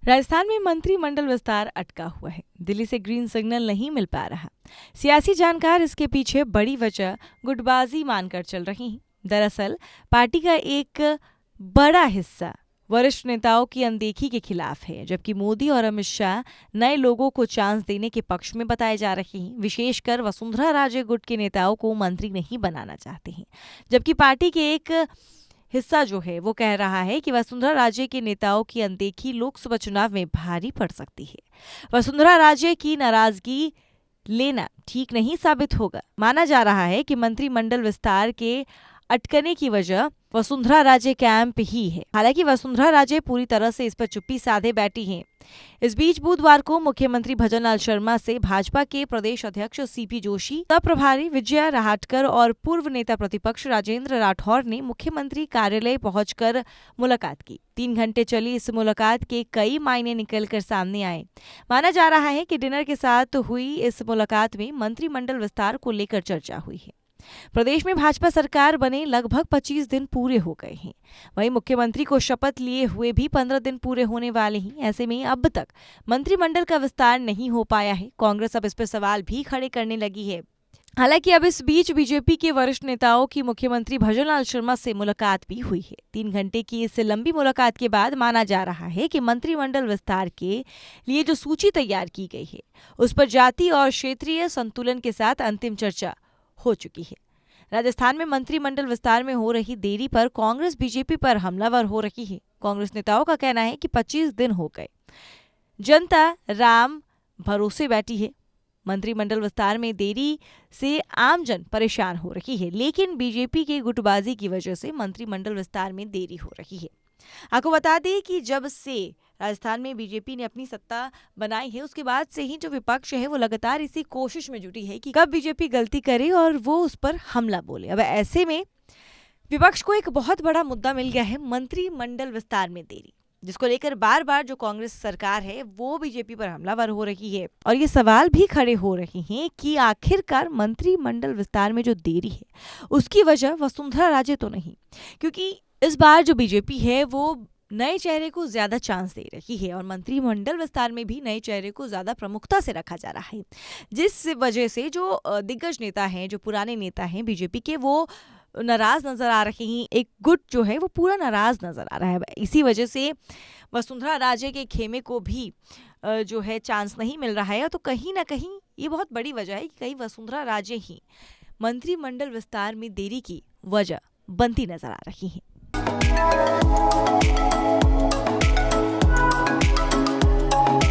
राजस्थान में मंत्रिमंडल विस्तार अटका हुआ है। दिल्ली से ग्रीन सिग्नल नहीं मिल पा रहा। सियासी जानकार इसके पीछे बड़ी वजह गुटबाजी मानकर चल रही हैं। दरअसल पार्टी का एक बड़ा हिस्सा वरिष्ठ नेताओं की अनदेखी के खिलाफ है, जबकि मोदी और अमित शाह नए लोगों को चांस देने के पक्ष में बताए जा रहे हैं। विशेषकर वसुंधरा राजे गुट के नेताओं को मंत्री नहीं बनाना चाहते हैं, जबकि पार्टी के एक हिस्सा जो है वो कह रहा है कि वसुंधरा राजे के नेताओं की अनदेखी लोकसभा चुनाव में भारी पड़ सकती है। वसुंधरा राजे की नाराजगी लेना ठीक नहीं साबित होगा। माना जा रहा है कि मंत्रिमंडल विस्तार के अटकने की वजह वसुंधरा राजे कैंप ही है। हालांकि वसुंधरा राजे पूरी तरह से इस पर चुप्पी साधे बैठी हैं। इस बीच बुधवार को मुख्यमंत्री भजनलाल शर्मा से भाजपा के प्रदेश अध्यक्ष सीपी जोशी, सह प्रभारी विजया राहटकर और पूर्व नेता प्रतिपक्ष राजेंद्र राठौर ने मुख्यमंत्री कार्यालय पहुंचकर मुलाकात की। 3 घंटे चली इस मुलाकात के कई मायने निकलकर सामने आए। माना जा रहा है कि डिनर के साथ हुई इस मुलाकात में मंत्रिमंडल विस्तार को लेकर चर्चा हुई है। प्रदेश में भाजपा सरकार बने लगभग 25 दिन पूरे हो गए हैं। वहीं मुख्यमंत्री को शपथ लिए हुए भी 15 दिन पूरे होने वाले हैं। ऐसे में अब तक मंत्रिमंडल का विस्तार नहीं हो पाया है। कांग्रेस अब इस पर सवाल भी खड़े करने लगी है। हालांकि अब इस बीच बीजेपी के वरिष्ठ नेताओं की मुख्यमंत्री भजनलाल शर्मा से मुलाकात भी हुई है। 3 घंटे की इस लंबी मुलाकात के बाद माना जा रहा है कि मंत्रिमंडल विस्तार के लिए जो सूची तैयार की गई है उस पर जाति और क्षेत्रीय संतुलन के साथ अंतिम चर्चा हो चुकी है। राजस्थान में मंत्रिमंडल विस्तार में हो रही देरी पर कांग्रेस बीजेपी पर हमलावर हो रही है। कांग्रेस नेताओं का कहना है कि 25 दिन हो गए, जनता राम भरोसे बैठी है। मंत्रिमंडल विस्तार में देरी से आमजन परेशान हो रही है, लेकिन बीजेपी के गुटबाजी की वजह से मंत्रिमंडल विस्तार में देरी हो रही है। आपको बता दें कि जब से राजस्थान में बीजेपी ने अपनी सत्ता बनाई है उसके बाद से ही जो विपक्ष है वो लगातार इसी कोशिश में जुटी है कि कब बीजेपी गलती करे और वो उस पर हमला बोले। अब ऐसे में विपक्ष को एक बहुत बड़ा मुद्दा मिल गया है, मंत्रिमंडल विस्तार में देरी, जिसको लेकर बार बार जो कांग्रेस सरकार है वो बीजेपी पर हमलावर हो रही है। और ये सवाल भी खड़े हो रहे हैं कि आखिरकार मंत्रिमंडल विस्तार में जो देरी है उसकी वजह वसुंधरा राजे तो नहीं, क्योंकि इस बार जो बीजेपी है वो नए चेहरे को ज्यादा चांस दे रही है और मंत्रिमंडल विस्तार में भी नए चेहरे को ज्यादा प्रमुखता से रखा जा रहा है, जिस वजह से जो दिग्गज नेता हैं, जो पुराने नेता हैं बीजेपी के, वो नाराज नजर आ रहे हैं। एक गुट जो है वो पूरा नाराज नजर आ रहा है। इसी वजह से वसुंधरा राजे के खेमे को भी जो है चांस नहीं मिल रहा है। तो कहीं ना कहीं ये बहुत बड़ी वजह है कि कहीं वसुंधरा राजे ही मंत्रिमंडल विस्तार में देरी की वजह बनती नजर आ रही है।